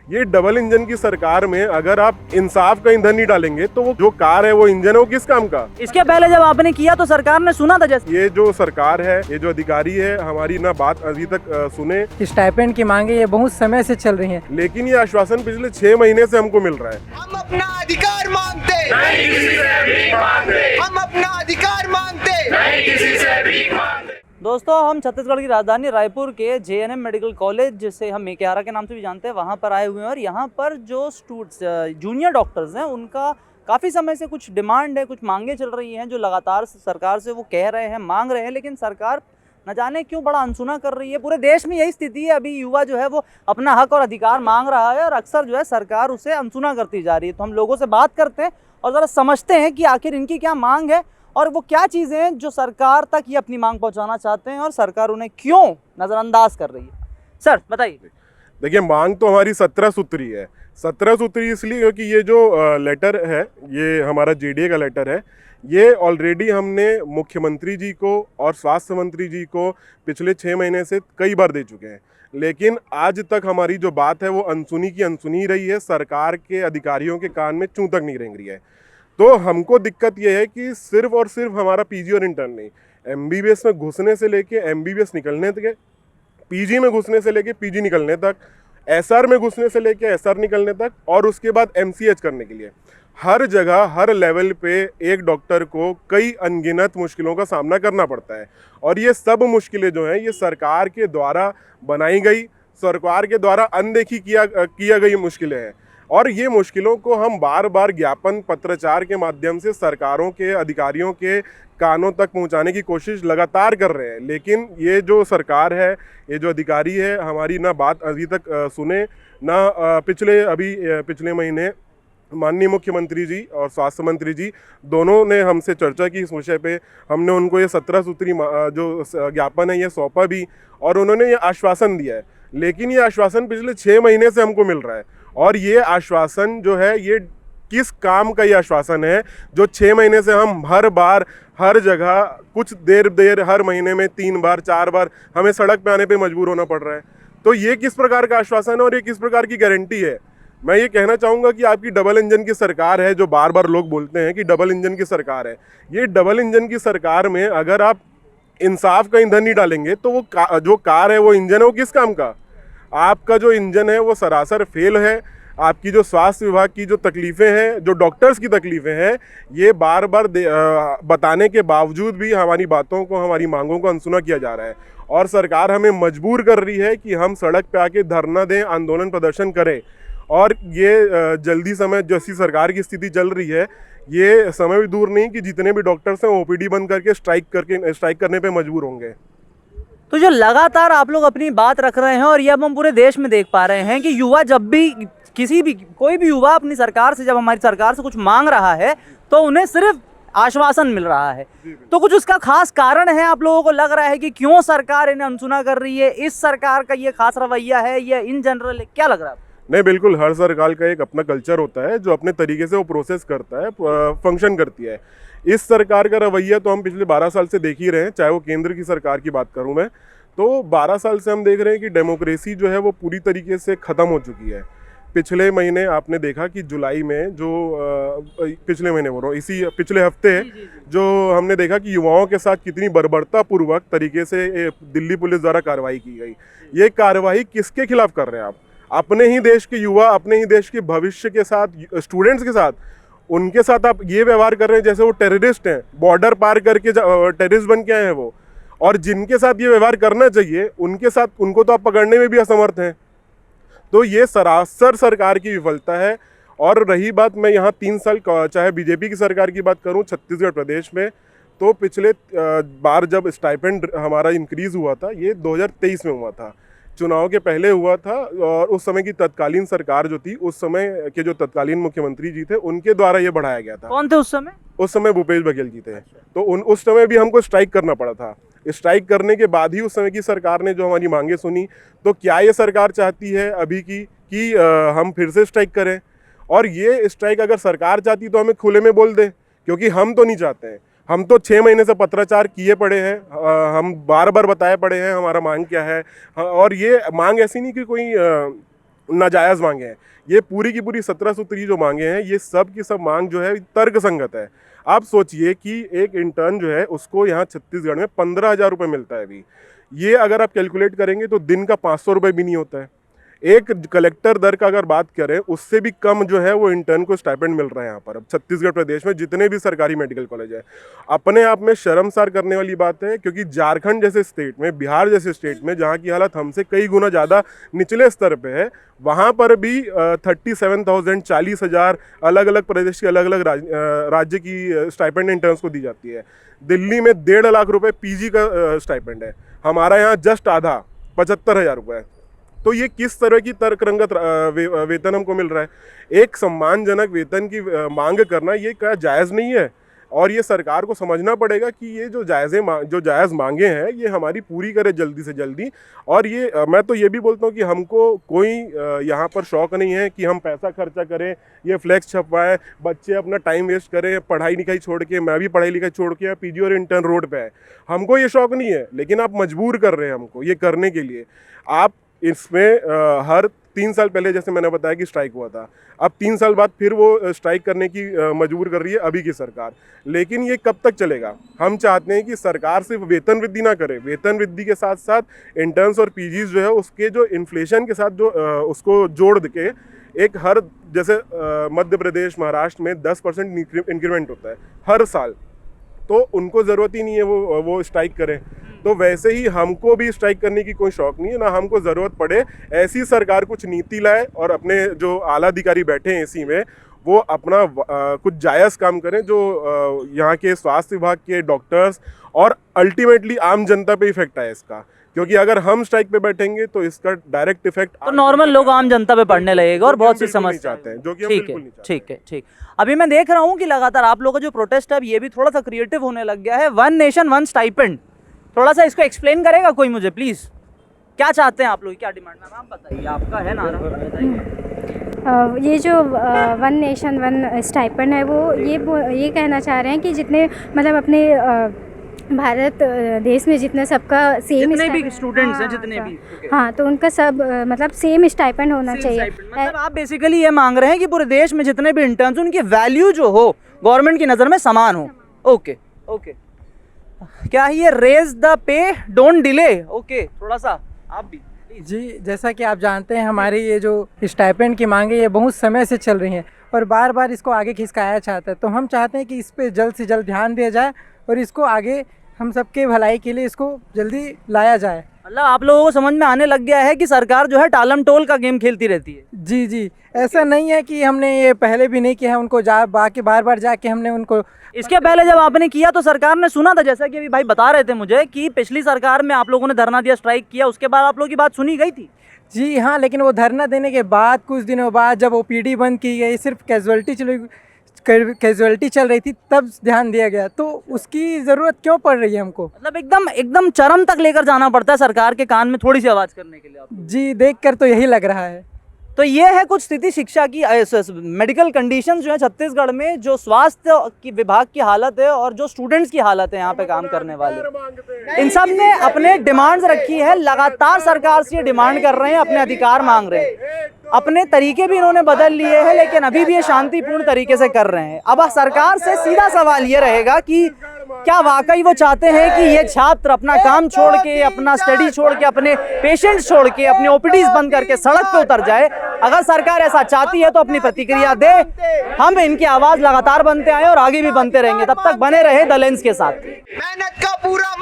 ये double engine की सरकार में अगर आप इंसाफ का ईंधन नहीं डालेंगे तो वो जो कार है, वो इंजन है, वो किस काम का? इसके पहले जब आपने किया तो सरकार ने सुना था। जैसे ये जो सरकार है, ये जो अधिकारी है, हमारी ना बात अभी तक सुने। स्टाइपेंड की मांगे ये बहुत समय से चल रही हैं, लेकिन ये आश्वासन पिछले 6 महीने से हमको मिल रहा है। हम अपना अधिकार मांगते, नहीं किसी से भीख मांगते। हम अपना अधिकार मांगते, नहीं किसी से भीख मांगते। दोस्तों, हम छत्तीसगढ़ की राजधानी रायपुर के JNM मेडिकल कॉलेज, जिसे हम मेकेआरा के नाम से भी जानते हैं, वहाँ पर आए हुए हैं। और यहाँ पर जो जूनियर डॉक्टर्स हैं, उनका काफ़ी समय से कुछ डिमांड है, कुछ मांगे चल रही हैं जो लगातार सरकार से वो कह रहे हैं, मांग रहे हैं, लेकिन सरकार न जाने क्यों बड़ा अनसुना कर रही है। पूरे देश में यही स्थिति है। अभी युवा जो है वो अपना हक और अधिकार मांग रहा है और अक्सर जो है सरकार उसे अनसुना करती जा रही है। तो हम लोगों से बात करते हैं और ज़रा समझते हैं कि आखिर इनकी क्या मांग है और वो क्या चीज़ें हैं जो सरकार तक ये अपनी मांग पहुंचाना चाहते हैं और सरकार उन्हें क्यों नज़रअंदाज कर रही है। सर बताइए। देखिए, मांग तो हमारी 17 सूत्री है। 17 सूत्री इसलिए क्योंकि ये जो लेटर है, ये हमारा JDA का लेटर है। ये ऑलरेडी हमने मुख्यमंत्री जी को और स्वास्थ्य मंत्री जी को पिछले 6 महीने से कई बार दे चुके हैं, लेकिन आज तक हमारी जो बात है वो अनसुनी की अनसुनी रही है। सरकार के अधिकारियों के कान में चूं तक नहीं रेंग रही है। तो हमको दिक्कत ये है कि सिर्फ और सिर्फ हमारा PG और इंटर्न नहीं, MBBS में घुसने से लेके MBBS निकलने तक, PG में घुसने से लेके PG निकलने तक, SR में घुसने से लेके SR निकलने तक, और उसके बाद MCH करने के लिए हर जगह हर लेवल पे एक डॉक्टर को कई अनगिनत मुश्किलों का सामना करना पड़ता है। और ये सब मुश्किलें जो हैं, ये सरकार के द्वारा बनाई गई, सरकार के द्वारा अनदेखी किया गई मुश्किलें हैं। और ये मुश्किलों को हम बार बार ज्ञापन पत्राचार के माध्यम से सरकारों के अधिकारियों के कानों तक पहुंचाने की कोशिश लगातार कर रहे हैं, लेकिन ये जो सरकार है, ये जो अधिकारी है, हमारी ना बात अभी तक सुने ना। पिछले महीने माननीय मुख्यमंत्री जी और स्वास्थ्य मंत्री जी दोनों ने हमसे चर्चा की इस विषय पे। हमने उनको ये 17 सूत्री जो ज्ञापन है ये सौंपा भी, और उन्होंने ये आश्वासन दिया है। लेकिन ये आश्वासन पिछले 6 महीने से हमको मिल रहा है। और ये आश्वासन जो है, ये किस काम का ये आश्वासन है जो 6 महीने से हम हर बार हर जगह कुछ देर हर महीने में 3 बार 4 बार हमें सड़क पे आने पे मजबूर होना पड़ रहा है। तो ये किस प्रकार का आश्वासन है और ये किस प्रकार की गारंटी है? मैं ये कहना चाहूँगा कि आपकी डबल इंजन की सरकार है, जो बार बार लोग बोलते हैं कि डबल इंजन की सरकार है। ये डबल इंजन की सरकार में अगर आप इंसाफ का ईंधन नहीं डालेंगे तो वो जो कार है, वो इंजन है, वो किस काम का? आपका जो इंजन है वो सरासर फेल है। आपकी जो स्वास्थ्य विभाग की जो तकलीफ़ें हैं, जो डॉक्टर्स की तकलीफ़ें हैं, ये बार बार बताने के बावजूद भी हमारी बातों को, हमारी मांगों को अनसुना किया जा रहा है। और सरकार हमें मजबूर कर रही है कि हम सड़क पे आके धरना दें, आंदोलन प्रदर्शन करें। और ये जल्दी समय, जैसी सरकार की स्थिति चल रही है, ये समय भी दूर नहीं कि जितने भी डॉक्टर्स हैं OPD बंद करके स्ट्राइक करने पे मजबूर होंगे। तो जो लगातार आप लोग अपनी बात रख रहे हैं, और ये अब हम पूरे देश में देख पा रहे हैं कि युवा जब भी कोई भी युवा अपनी सरकार से, जब हमारी सरकार से कुछ मांग रहा है तो उन्हें सिर्फ आश्वासन मिल रहा है। तो कुछ उसका खास कारण है आप लोगों को लग रहा है कि क्यों सरकार इन्हें अनसुना कर रही है? इस सरकार का ये खास रवैया है या इन जनरल क्या लग रहा है? नहीं, बिल्कुल, हर सरकार का एक अपना कल्चर होता है जो अपने तरीके से वो प्रोसेस करता है, फंक्शन करती है। इस सरकार का रवैया तो हम पिछले 12 साल से देख ही रहे हैं। चाहे वो केंद्र की सरकार की बात करूं मैं, तो 12 साल से हम देख रहे हैं कि डेमोक्रेसी जो है वो पूरी तरीके से ख़त्म हो चुकी है। पिछले महीने आपने देखा कि जुलाई में जो पिछले महीने बोल रहा हूँ, इसी पिछले हफ्ते जो हमने देखा कि युवाओं के साथ कितनी बर्बरतापूर्वक तरीके से दिल्ली पुलिस द्वारा कार्रवाई की गई। ये कार्रवाई किसके खिलाफ कर रहे हैं आप? अपने ही देश के युवा, अपने ही देश के भविष्य के साथ, स्टूडेंट्स के साथ, उनके साथ आप ये व्यवहार कर रहे हैं जैसे वो टेररिस्ट हैं, बॉर्डर पार करके टेररिस्ट बन के आए हैं वो। और जिनके साथ ये व्यवहार करना चाहिए उनके साथ, उनको तो आप पकड़ने में भी असमर्थ हैं। तो ये सरासर सरकार की विफलता है। और रही बात, मैं यहाँ 3 साल चाहे BJP की सरकार की बात करूँ छत्तीसगढ़ प्रदेश में, तो पिछले बार जब स्टाइपेंड हमारा इंक्रीज़ हुआ था, ये 2023 में हुआ था, चुनाव के पहले हुआ था। और उस समय की तत्कालीन सरकार जो थी, उस समय के जो तत्कालीन मुख्यमंत्री जी थे, उनके द्वारा ये बढ़ाया गया था। कौन थे उस समय? उस समय भूपेश बघेल जी थे। तो उस समय भी हमको स्ट्राइक करना पड़ा था। स्ट्राइक करने के बाद ही उस समय की सरकार ने जो हमारी मांगे सुनी। तो क्या ये सरकार चाहती है अभी की कि हम फिर से स्ट्राइक करें? और ये स्ट्राइक अगर सरकार चाहती तो हमें खुले में बोल दे, क्योंकि हम तो नहीं चाहते हैं। हम तो 6 महीने से पत्राचार किए पड़े हैं, हम बार बार बताए पड़े हैं हमारा मांग क्या है। और ये मांग ऐसी नहीं कि कोई नाजायज़ मांगे हैं। ये पूरी की पूरी 17 सूत्री जो मांगे हैं, ये सब की सब मांग जो है तर्क संगत है। आप सोचिए कि एक इंटर्न जो है उसको यहाँ छत्तीसगढ़ में 15,000 रुपये मिलता है अभी। ये अगर आप कैलकुलेट करेंगे तो दिन का 500 रुपये भी नहीं होता है। एक कलेक्टर दर का अगर बात करें, उससे भी कम जो है वो इंटर्न को स्टाइपेंड मिल रहा है यहाँ पर अब छत्तीसगढ़ प्रदेश में जितने भी सरकारी मेडिकल कॉलेज है। अपने आप में शर्मसार करने वाली बात है, क्योंकि झारखंड जैसे स्टेट में, बिहार जैसे स्टेट में, जहाँ की हालत हमसे कई गुना ज़्यादा निचले स्तर पे है, वहाँ पर भी 37,000 40,000 अलग अलग प्रदेश के अलग अलग राज्य की स्टाइपेंड इंटर्न्स को दी जाती है। दिल्ली में 1.5 लाख रुपए पीजी का स्टाइपेंड है, हमारा यहाँ जस्ट आधा 75,000 रुपये। तो ये किस तरह की तर्करंगत वेतन हमको मिल रहा है? एक सम्मानजनक वेतन की मांग करना ये क्या जायज़ नहीं है? और ये सरकार को समझना पड़ेगा कि ये जो जायज़ मांगे हैं ये हमारी पूरी करे जल्दी से जल्दी। और ये मैं तो ये भी बोलता हूँ कि हमको कोई यहाँ पर शौक़ नहीं है कि हम पैसा खर्चा करें, ये फ्लैक्स छपवाएं, बच्चे अपना टाइम वेस्ट करें पढ़ाई लिखाई छोड़ के। मैं भी पढ़ाई लिखाई छोड़ के पीजी और इंटर्न रोड पे है, हमको ये शौक़ नहीं है, लेकिन आप मजबूर कर रहे हैं हमको ये करने के लिए। आप इसमें हर 3 साल पहले जैसे मैंने बताया कि स्ट्राइक हुआ था, अब 3 साल बाद फिर वो स्ट्राइक करने की मजबूर कर रही है अभी की सरकार। लेकिन ये कब तक चलेगा? हम चाहते हैं कि सरकार सिर्फ वेतन वृद्धि ना करे, वेतन वृद्धि के साथ साथ इंटर्न्स और पीजीज जो है उसके जो इन्फ्लेशन के साथ जो उसको जोड़ के एक हर जैसे मध्य प्रदेश महाराष्ट्र में 10% इंक्रीमेंट होता है हर साल, तो उनको ज़रूरत ही नहीं है वो स्ट्राइक करें। तो वैसे ही हमको भी स्ट्राइक करने की कोई शौक़ नहीं है, ना हमको ज़रूरत पड़े। ऐसी सरकार कुछ नीति लाए और अपने जो आला अधिकारी बैठे हैं एसी में वो अपना कुछ जायज़ काम करें, जो यहाँ के स्वास्थ्य विभाग के डॉक्टर्स और अल्टीमेटली आम जनता पे इफेक्ट आए इसका। क्योंकि अगर हम स्ट्राइक पे बैठेंगे तो इसका डायरेक्ट इफेक्ट तो नॉर्मल लोग आम जनता पे पड़ने लगेगा और बहुत सी समस्या चाहते हैं, जो कि हम ठीक बिल्कुल है नहीं चाहते। ठीक है ठीक। अभी मैं देख रहा हूँ कि लगातार आप लोगों का जो प्रोटेस्ट है अब ये भी थोड़ा सा क्रिएटिव होने लग गया है। 1 नेशन 1 स्टाइपेंड, थोड़ा सा इसको एक्सप्लेन करेगा कोई मुझे प्लीज़? क्या चाहते हैं आप लोग, क्या डिमांड है? आप बताइए, आपका है नारा, बताइए। ये जो 1 नेशन 1 स्टाइपेंड है वो ये कहना चाह रहे हैं कि जितने मतलब अपने भारत देश में जितने सबका सेम जितने भी स्टूडेंट्स हैं, जितने भी, हाँ, तो उनका सब मतलब सेम स्टाइपेंड होना चाहिए। मतलब आप बेसिकली ये मांग रहे हैं कि पूरे देश में जितने भी इंटर्न्स उनकी वैल्यू जो हो गवर्नमेंट की नज़र में समान हो। ओके ओके, क्या ये raise the pay don't delay? Okay, थोड़ा सा आप भी जी, जैसा कि आप जानते हैं हमारी ये जो स्टाइपेंड की मांग है ये बहुत समय से चल रही हैं और बार बार इसको आगे खिसकाया जाता है। तो हम चाहते हैं कि इस पे जल्द से जल्द ध्यान दिया जाए और इसको आगे हम सबके भलाई के लिए इसको जल्दी लाया जाए। मतलब आप लोगों को समझ में आने लग गया है कि सरकार जो है टालम टोल का गेम खेलती रहती है। जी जी, ऐसा नहीं है कि हमने ये पहले भी नहीं किया है, उनको बार बार जाके हमने उनको, इसके पहले जब आपने किया तो सरकार ने सुना था, जैसा कि अभी भाई बता रहे थे मुझे कि पिछली सरकार में आप लोगों ने धरना दिया, स्ट्राइक किया, उसके बाद आप लोगों की बात सुनी गई थी। जी हाँ, लेकिन वो धरना देने के बाद कुछ दिनों बाद जब ओपीडी बंद की गई, सिर्फ कैजुअलिटी चल रही थी, तब ध्यान दिया गया। तो उसकी ज़रूरत क्यों पड़ रही है हमको? मतलब एकदम चरम तक लेकर जाना पड़ता है सरकार के कान में थोड़ी सी आवाज़ करने के लिए आपको? जी, देखकर तो यही लग रहा है। तो ये है कुछ स्थिति शिक्षा की मेडिकल कंडीशंस जो है छत्तीसगढ़ में, जो स्वास्थ्य की विभाग की हालत है और जो स्टूडेंट्स की हालत है यहाँ पे काम करने वाले, इन सब ने अपने डिमांड्स रखी है। लगातार सरकार से ये डिमांड कर रहे हैं, अपने अधिकार मांग रहे हैं। अपने तरीके भी इन्होंने बदल लिए हैं, लेकिन अभी भी ये शांतिपूर्ण तरीके से कर रहे हैं। अब सरकार से सीधा सवाल ये रहेगा कि क्या वाकई वो चाहते हैं कि ये छात्र अपना काम छोड़ के, अपना स्टडी छोड़ के, अपने पेशेंट्स छोड़ के, अपने ओपीडीज बंद करके सड़क पे उतर जाए? अगर सरकार ऐसा चाहती है तो अपनी प्रतिक्रिया दे। हम इनकी आवाज लगातार बनते आए और आगे भी बनते रहेंगे। तब तक बने रहे द लेंस के साथ। मेहनत का पूरा